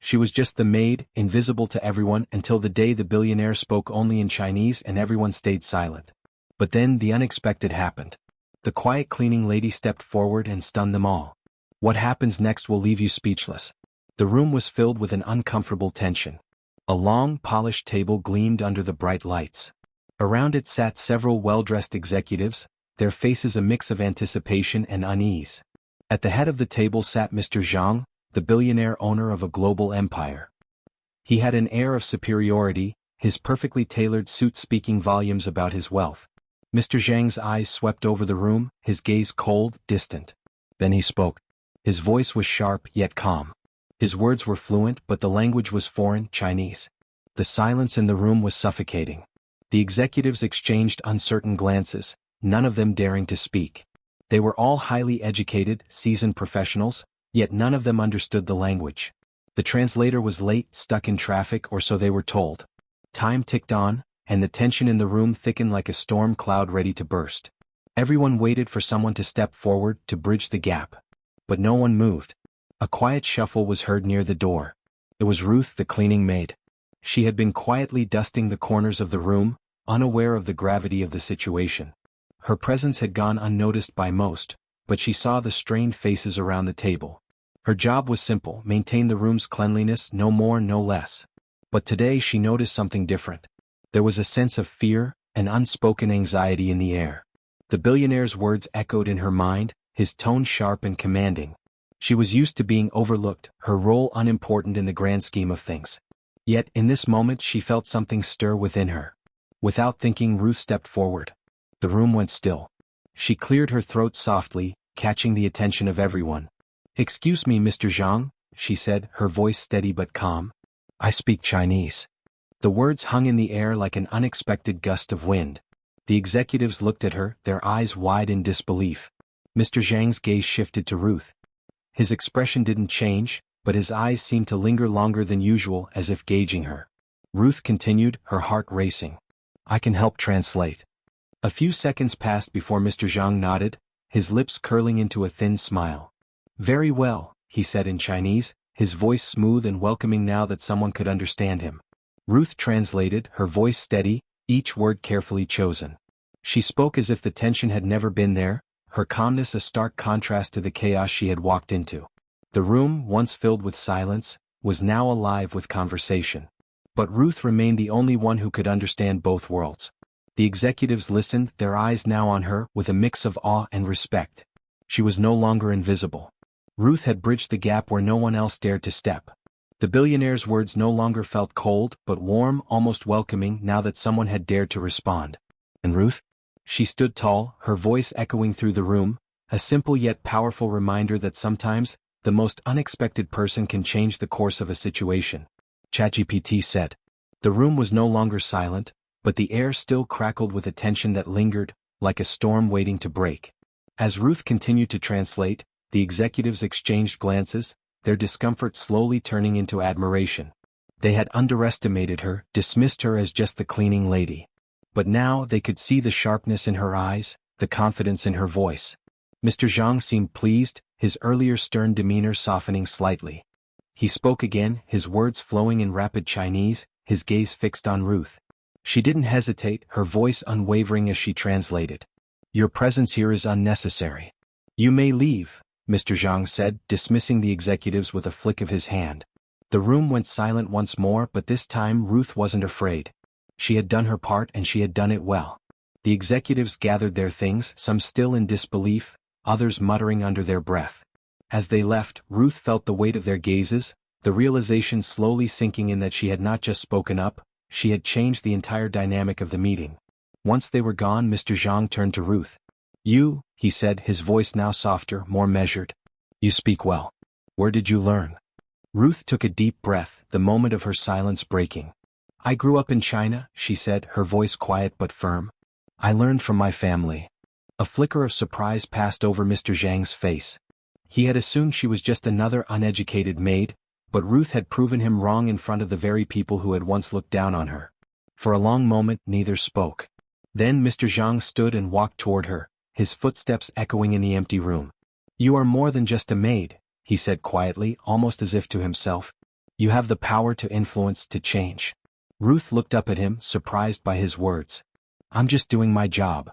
She was just the maid, invisible to everyone until the day the billionaire spoke only in Chinese and everyone stayed silent. But then the unexpected happened. The quiet cleaning lady stepped forward and stunned them all. What happens next will leave you speechless. The room was filled with an uncomfortable tension. A long, polished table gleamed under the bright lights. Around it sat several well-dressed executives, their faces a mix of anticipation and unease. At the head of the table sat Mr. Zhang, the billionaire owner of a global empire. He had an air of superiority, his perfectly tailored suit speaking volumes about his wealth. Mr. Zhang's eyes swept over the room, his gaze cold, distant. Then he spoke. His voice was sharp yet calm. His words were fluent but the language was foreign, Chinese. The silence in the room was suffocating. The executives exchanged uncertain glances, none of them daring to speak. They were all highly educated, seasoned professionals, yet none of them understood the language. The translator was late, stuck in traffic, or so they were told. Time ticked on, and the tension in the room thickened like a storm cloud ready to burst. Everyone waited for someone to step forward to bridge the gap. But no one moved. A quiet shuffle was heard near the door. It was Ruth, the cleaning maid. She had been quietly dusting the corners of the room, unaware of the gravity of the situation. Her presence had gone unnoticed by most, but she saw the strained faces around the table. Her job was simple: maintain the room's cleanliness, no more, no less. But today she noticed something different. There was a sense of fear, an unspoken anxiety in the air. The billionaire's words echoed in her mind, his tone sharp and commanding. She was used to being overlooked, her role unimportant in the grand scheme of things. Yet in this moment she felt something stir within her. Without thinking, Ruth stepped forward. The room went still. She cleared her throat softly, catching the attention of everyone. "Excuse me, Mr. Zhang," she said, her voice steady but calm. "I speak Chinese." The words hung in the air like an unexpected gust of wind. The executives looked at her, their eyes wide in disbelief. Mr. Zhang's gaze shifted to Ruth. His expression didn't change, but his eyes seemed to linger longer than usual, as if gauging her. Ruth continued, her heart racing. "I can help translate." A few seconds passed before Mr. Zhang nodded, his lips curling into a thin smile. "Very well," he said in Chinese, his voice smooth and welcoming now that someone could understand him. Ruth translated, her voice steady, each word carefully chosen. She spoke as if the tension had never been there, her calmness a stark contrast to the chaos she had walked into. The room, once filled with silence, was now alive with conversation. But Ruth remained the only one who could understand both worlds. The executives listened, their eyes now on her, with a mix of awe and respect. She was no longer invisible. Ruth had bridged the gap where no one else dared to step. The billionaire's words no longer felt cold, but warm, almost welcoming, now that someone had dared to respond. "And Ruth?" She stood tall, her voice echoing through the room, a simple yet powerful reminder that sometimes, the most unexpected person can change the course of a situation. ChatGPT said. The room was no longer silent, but the air still crackled with a tension that lingered, like a storm waiting to break. As Ruth continued to translate, the executives exchanged glances, their discomfort slowly turning into admiration. They had underestimated her, dismissed her as just the cleaning lady. But now they could see the sharpness in her eyes, the confidence in her voice. Mr. Zhang seemed pleased, his earlier stern demeanor softening slightly. He spoke again, his words flowing in rapid Chinese, his gaze fixed on Ruth. She didn't hesitate, her voice unwavering as she translated. "Your presence here is unnecessary. You may leave," Mr. Zhang said, dismissing the executives with a flick of his hand. The room went silent once more, but this time Ruth wasn't afraid. She had done her part and she had done it well. The executives gathered their things, some still in disbelief, others muttering under their breath. As they left, Ruth felt the weight of their gazes, the realization slowly sinking in that she had not just spoken up, she had changed the entire dynamic of the meeting. Once they were gone, Mr. Zhang turned to Ruth. "You," he said, his voice now softer, more measured. "You speak well. Where did you learn?" Ruth took a deep breath, the moment of her silence breaking. "I grew up in China," she said, her voice quiet but firm. "I learned from my family." A flicker of surprise passed over Mr. Zhang's face. He had assumed she was just another uneducated maid, but Ruth had proven him wrong in front of the very people who had once looked down on her. For a long moment neither spoke. Then Mr. Zhang stood and walked toward her, his footsteps echoing in the empty room. "You are more than just a maid," he said quietly, almost as if to himself. You have the power to influence, to change. Ruth looked up at him, surprised by his words. I'm just doing my job.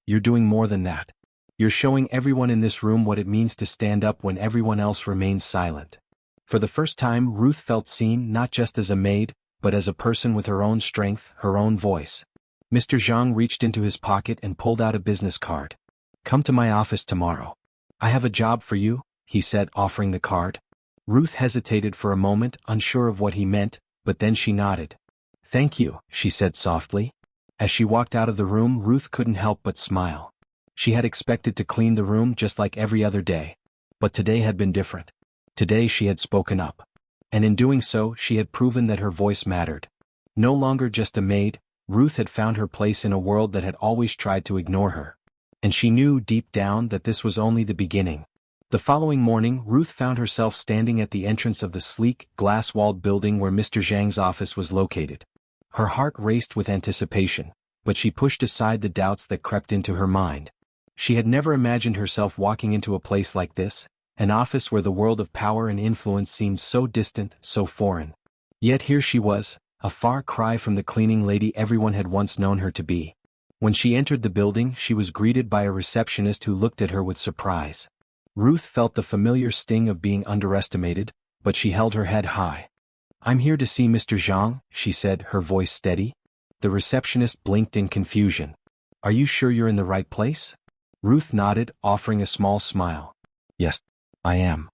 You're doing more than that. You're showing everyone in this room what it means to stand up when everyone else remains silent. For the first time, Ruth felt seen not just as a maid, but as a person with her own strength, her own voice. Mr. Zhang reached into his pocket and pulled out a business card. Come to my office tomorrow. I have a job for you, he said, offering the card. Ruth hesitated for a moment, unsure of what he meant, but then she nodded. Thank you, she said softly. As she walked out of the room, Ruth couldn't help but smile. She had expected to clean the room just like every other day. But today had been different. Today she had spoken up. And in doing so, she had proven that her voice mattered. No longer just a maid, Ruth had found her place in a world that had always tried to ignore her. And she knew deep down that this was only the beginning. The following morning, Ruth found herself standing at the entrance of the sleek, glass-walled building where Mr. Zhang's office was located. Her heart raced with anticipation, but she pushed aside the doubts that crept into her mind. She had never imagined herself walking into a place like this, an office where the world of power and influence seemed so distant, so foreign. Yet here she was, a far cry from the cleaning lady everyone had once known her to be. When she entered the building, she was greeted by a receptionist who looked at her with surprise. Ruth felt the familiar sting of being underestimated, but she held her head high. I'm here to see Mr. Zhang, she said, her voice steady. The receptionist blinked in confusion. Are you sure you're in the right place? Ruth nodded, offering a small smile. Yes, I am.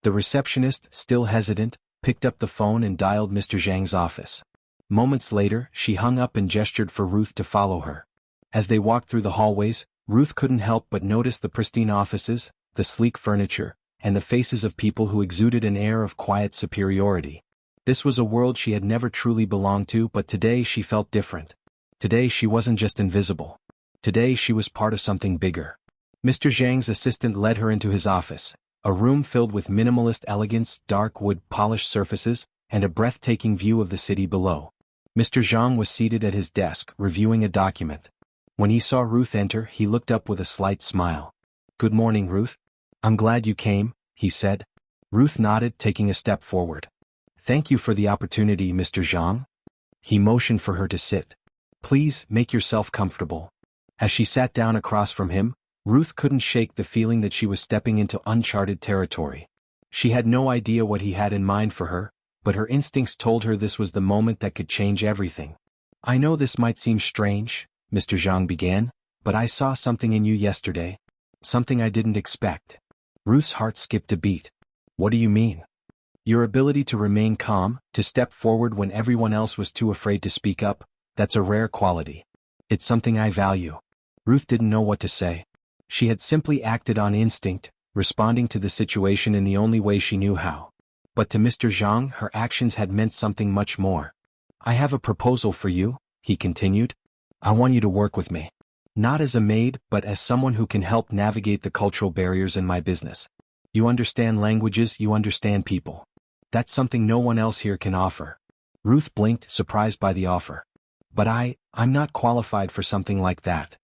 The receptionist, still hesitant, picked up the phone and dialed Mr. Zhang's office. Moments later, she hung up and gestured for Ruth to follow her. As they walked through the hallways, Ruth couldn't help but notice the pristine offices, the sleek furniture, and the faces of people who exuded an air of quiet superiority. This was a world she had never truly belonged to, but today she felt different. Today she wasn't just invisible. Today she was part of something bigger. Mr. Zhang's assistant led her into his office, a room filled with minimalist elegance, dark wood polished surfaces, and a breathtaking view of the city below. Mr. Zhang was seated at his desk, reviewing a document. When he saw Ruth enter, he looked up with a slight smile. Good morning, Ruth. I'm glad you came, he said. Ruth nodded, taking a step forward. Thank you for the opportunity, Mr. Zhang. He motioned for her to sit. Please, make yourself comfortable. As she sat down across from him, Ruth couldn't shake the feeling that she was stepping into uncharted territory. She had no idea what he had in mind for her, but her instincts told her this was the moment that could change everything. I know this might seem strange, Mr. Zhang began, but I saw something in you yesterday. Something I didn't expect. Ruth's heart skipped a beat. What do you mean? Your ability to remain calm, to step forward when everyone else was too afraid to speak up, that's a rare quality. It's something I value. Ruth didn't know what to say. She had simply acted on instinct, responding to the situation in the only way she knew how. But to Mr. Zhang, her actions had meant something much more. I have a proposal for you, he continued. I want you to work with me. Not as a maid, but as someone who can help navigate the cultural barriers in my business. You understand languages, you understand people. That's something no one else here can offer. Ruth blinked, surprised by the offer. But I'm not qualified for something like that.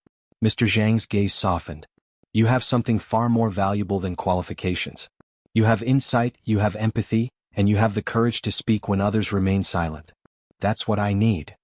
Mr. Zhang's gaze softened. You have something far more valuable than qualifications. You have insight, you have empathy, and you have the courage to speak when others remain silent. That's what I need.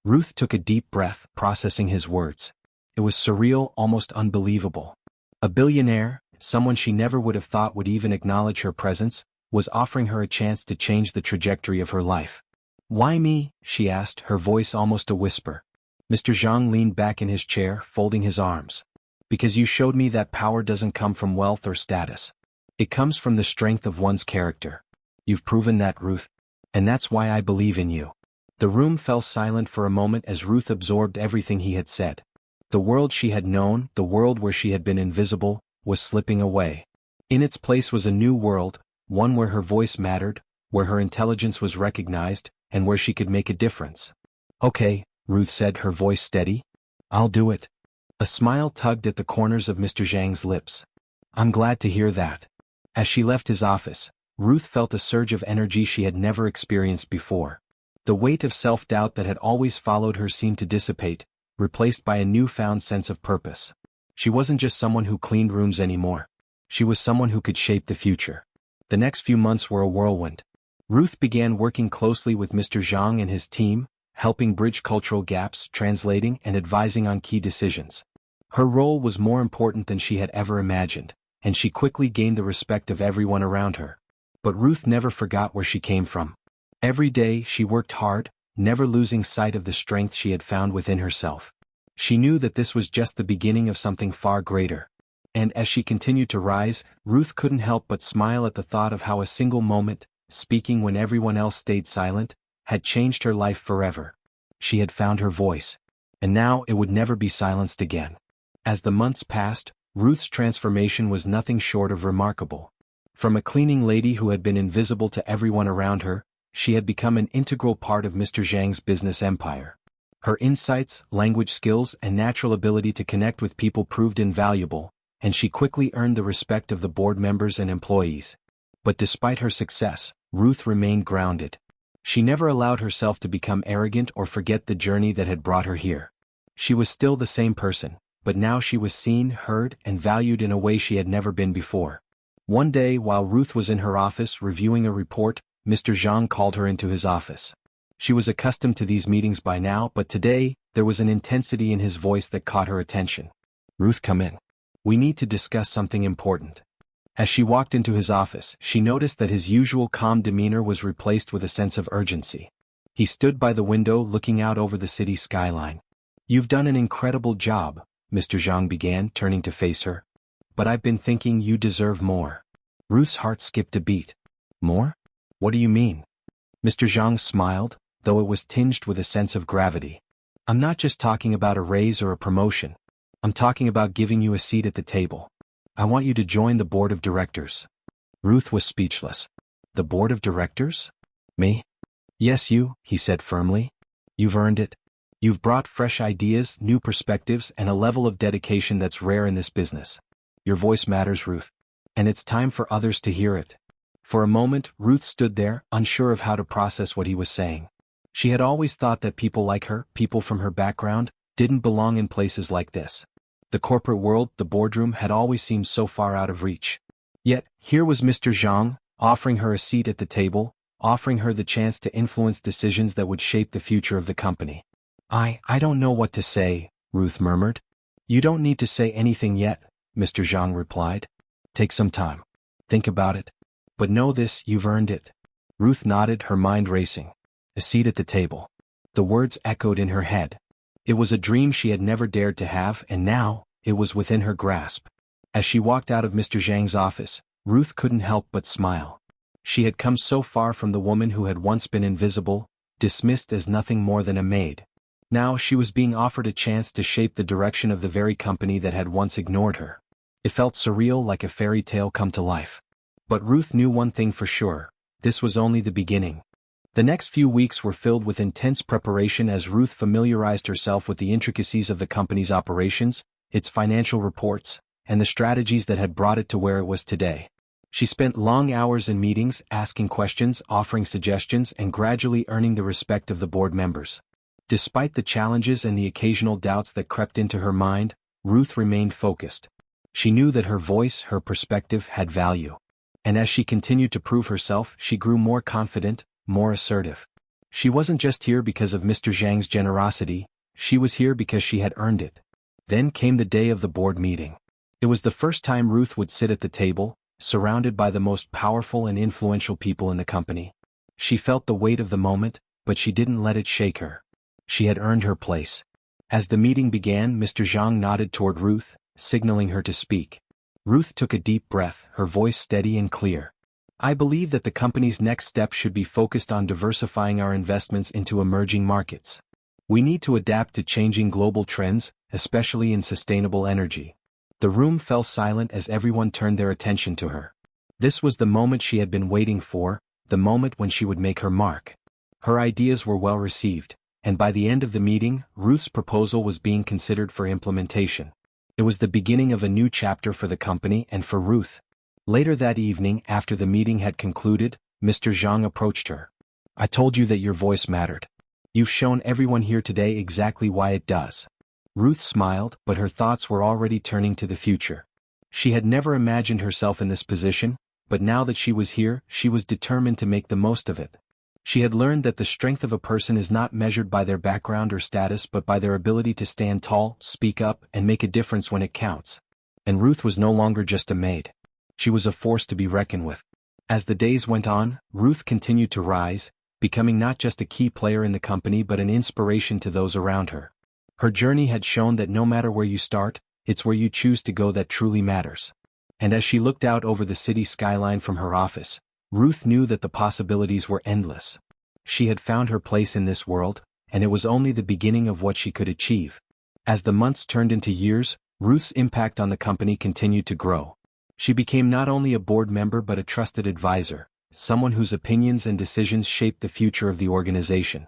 Ruth took a deep breath, processing his words. It was surreal, almost unbelievable. A billionaire, someone she never would have thought would even acknowledge her presence, was offering her a chance to change the trajectory of her life. Why me? She asked, her voice almost a whisper. Mr. Zhang leaned back in his chair, folding his arms. Because you showed me that power doesn't come from wealth or status. It comes from the strength of one's character. You've proven that, Ruth. And that's why I believe in you. The room fell silent for a moment as Ruth absorbed everything he had said. The world she had known, the world where she had been invisible, was slipping away. In its place was a new world, one where her voice mattered, where her intelligence was recognized, and where she could make a difference. Okay, Ruth said, her voice steady. I'll do it. A smile tugged at the corners of Mr. Zhang's lips. I'm glad to hear that. As she left his office, Ruth felt a surge of energy she had never experienced before. The weight of self-doubt that had always followed her seemed to dissipate, replaced by a newfound sense of purpose. She wasn't just someone who cleaned rooms anymore. She was someone who could shape the future. The next few months were a whirlwind. Ruth began working closely with Mr. Zhang and his team, helping bridge cultural gaps, translating and advising on key decisions. Her role was more important than she had ever imagined, and she quickly gained the respect of everyone around her. But Ruth never forgot where she came from. Every day she worked hard, never losing sight of the strength she had found within herself. She knew that this was just the beginning of something far greater. And as she continued to rise, Ruth couldn't help but smile at the thought of how a single moment, speaking when everyone else stayed silent, had changed her life forever. She had found her voice. And now it would never be silenced again. As the months passed, Ruth's transformation was nothing short of remarkable. From a cleaning lady who had been invisible to everyone around her, she had become an integral part of Mr. Zhang's business empire. Her insights, language skills, and natural ability to connect with people proved invaluable, and she quickly earned the respect of the board members and employees. But despite her success, Ruth remained grounded. She never allowed herself to become arrogant or forget the journey that had brought her here. She was still the same person, but now she was seen, heard, and valued in a way she had never been before. One day, while Ruth was in her office reviewing a report, Mr. Zhang called her into his office. She was accustomed to these meetings by now, but today, there was an intensity in his voice that caught her attention. "Ruth, come in. We need to discuss something important." As she walked into his office, she noticed that his usual calm demeanor was replaced with a sense of urgency. He stood by the window looking out over the city skyline. "You've done an incredible job," Mr. Zhang began, turning to face her. "But I've been thinking you deserve more." Ruth's heart skipped a beat. "More? What do you mean?" Mr. Zhang smiled, though it was tinged with a sense of gravity. "I'm not just talking about a raise or a promotion. I'm talking about giving you a seat at the table. I want you to join the board of directors." Ruth was speechless. "The board of directors? Me?" "Yes, you," he said firmly. "You've earned it. You've brought fresh ideas, new perspectives, and a level of dedication that's rare in this business. Your voice matters, Ruth. And it's time for others to hear it." For a moment, Ruth stood there, unsure of how to process what he was saying. She had always thought that people like her, people from her background, didn't belong in places like this. The corporate world, the boardroom, had always seemed so far out of reach. Yet, here was Mr. Zhang, offering her a seat at the table, offering her the chance to influence decisions that would shape the future of the company. I don't know what to say," Ruth murmured. "You don't need to say anything yet," Mr. Zhang replied. "Take some time. Think about it. But know this, you've earned it." Ruth nodded, her mind racing. A seat at the table. The words echoed in her head. It was a dream she had never dared to have, and now, it was within her grasp. As she walked out of Mr. Zhang's office, Ruth couldn't help but smile. She had come so far from the woman who had once been invisible, dismissed as nothing more than a maid. Now she was being offered a chance to shape the direction of the very company that had once ignored her. It felt surreal, like a fairy tale come to life. But Ruth knew one thing for sure: this was only the beginning. The next few weeks were filled with intense preparation as Ruth familiarized herself with the intricacies of the company's operations, its financial reports, and the strategies that had brought it to where it was today. She spent long hours in meetings, asking questions, offering suggestions, and gradually earning the respect of the board members. Despite the challenges and the occasional doubts that crept into her mind, Ruth remained focused. She knew that her voice, her perspective, had value. And as she continued to prove herself, she grew more confident, more assertive. She wasn't just here because of Mr. Zhang's generosity, she was here because she had earned it. Then came the day of the board meeting. It was the first time Ruth would sit at the table, surrounded by the most powerful and influential people in the company. She felt the weight of the moment, but she didn't let it shake her. She had earned her place. As the meeting began, Mr. Zhang nodded toward Ruth, signaling her to speak. Ruth took a deep breath, her voice steady and clear. "I believe that the company's next step should be focused on diversifying our investments into emerging markets. We need to adapt to changing global trends, especially in sustainable energy." The room fell silent as everyone turned their attention to her. This was the moment she had been waiting for, the moment when she would make her mark. Her ideas were well received, and by the end of the meeting, Ruth's proposal was being considered for implementation. It was the beginning of a new chapter for the company and for Ruth. Later that evening, after the meeting had concluded, Mr. Zhang approached her. "I told you that your voice mattered. You've shown everyone here today exactly why it does." Ruth smiled, but her thoughts were already turning to the future. She had never imagined herself in this position, but now that she was here, she was determined to make the most of it. She had learned that the strength of a person is not measured by their background or status but by their ability to stand tall, speak up, and make a difference when it counts. And Ruth was no longer just a maid. She was a force to be reckoned with. As the days went on, Ruth continued to rise, becoming not just a key player in the company but an inspiration to those around her. Her journey had shown that no matter where you start, it's where you choose to go that truly matters. And as she looked out over the city skyline from her office, Ruth knew that the possibilities were endless. She had found her place in this world, and it was only the beginning of what she could achieve. As the months turned into years, Ruth's impact on the company continued to grow. She became not only a board member but a trusted advisor, someone whose opinions and decisions shaped the future of the organization.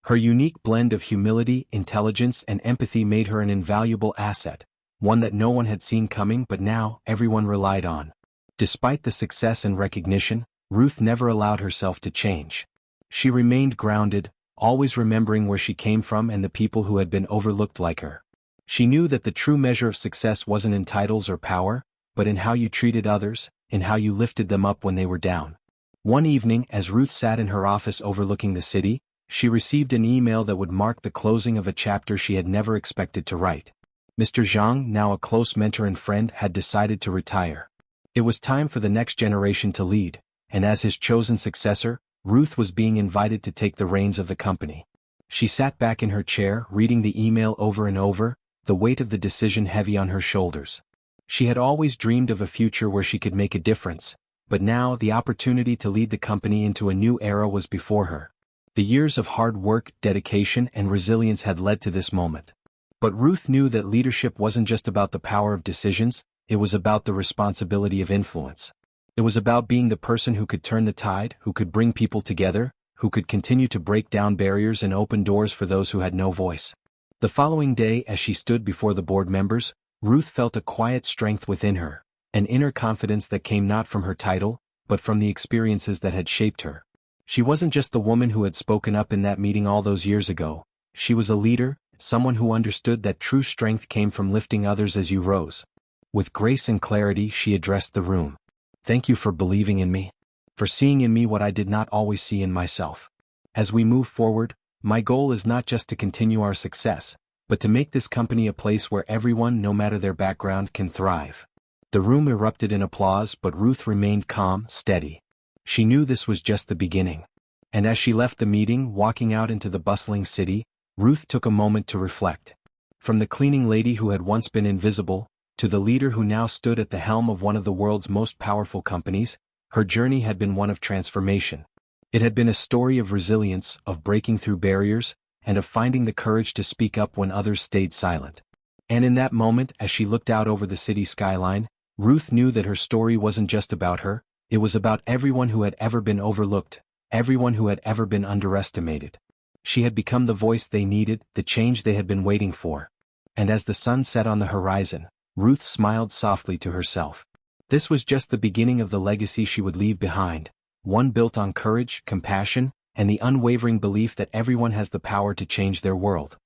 Her unique blend of humility, intelligence, and empathy made her an invaluable asset, one that no one had seen coming but now everyone relied on. Despite the success and recognition, Ruth never allowed herself to change. She remained grounded, always remembering where she came from and the people who had been overlooked like her. She knew that the true measure of success wasn't in titles or power, but in how you treated others, in how you lifted them up when they were down. One evening, as Ruth sat in her office overlooking the city, she received an email that would mark the closing of a chapter she had never expected to write. Mr. Zhang, now a close mentor and friend, had decided to retire. It was time for the next generation to lead, and as his chosen successor, Ruth was being invited to take the reins of the company. She sat back in her chair, reading the email over and over, the weight of the decision heavy on her shoulders. She had always dreamed of a future where she could make a difference, but now the opportunity to lead the company into a new era was before her. The years of hard work, dedication, and resilience had led to this moment. But Ruth knew that leadership wasn't just about the power of decisions, it was about the responsibility of influence. It was about being the person who could turn the tide, who could bring people together, who could continue to break down barriers and open doors for those who had no voice. The following day, as she stood before the board members, Ruth felt a quiet strength within her, an inner confidence that came not from her title, but from the experiences that had shaped her. She wasn't just the woman who had spoken up in that meeting all those years ago. She was a leader, someone who understood that true strength came from lifting others as you rose. With grace and clarity, she addressed the room. "Thank you for believing in me, for seeing in me what I did not always see in myself. As we move forward, my goal is not just to continue our success, but to make this company a place where everyone, no matter their background, can thrive." The room erupted in applause, but Ruth remained calm, steady. She knew this was just the beginning. And as she left the meeting, walking out into the bustling city, Ruth took a moment to reflect. From the cleaning lady who had once been invisible, to the leader who now stood at the helm of one of the world's most powerful companies, her journey had been one of transformation. It had been a story of resilience, of breaking through barriers, and of finding the courage to speak up when others stayed silent. And in that moment, as she looked out over the city skyline, Ruth knew that her story wasn't just about her, it was about everyone who had ever been overlooked, everyone who had ever been underestimated. She had become the voice they needed, the change they had been waiting for. And as the sun set on the horizon, Ruth smiled softly to herself. This was just the beginning of the legacy she would leave behind, one built on courage, compassion, and the unwavering belief that everyone has the power to change their world.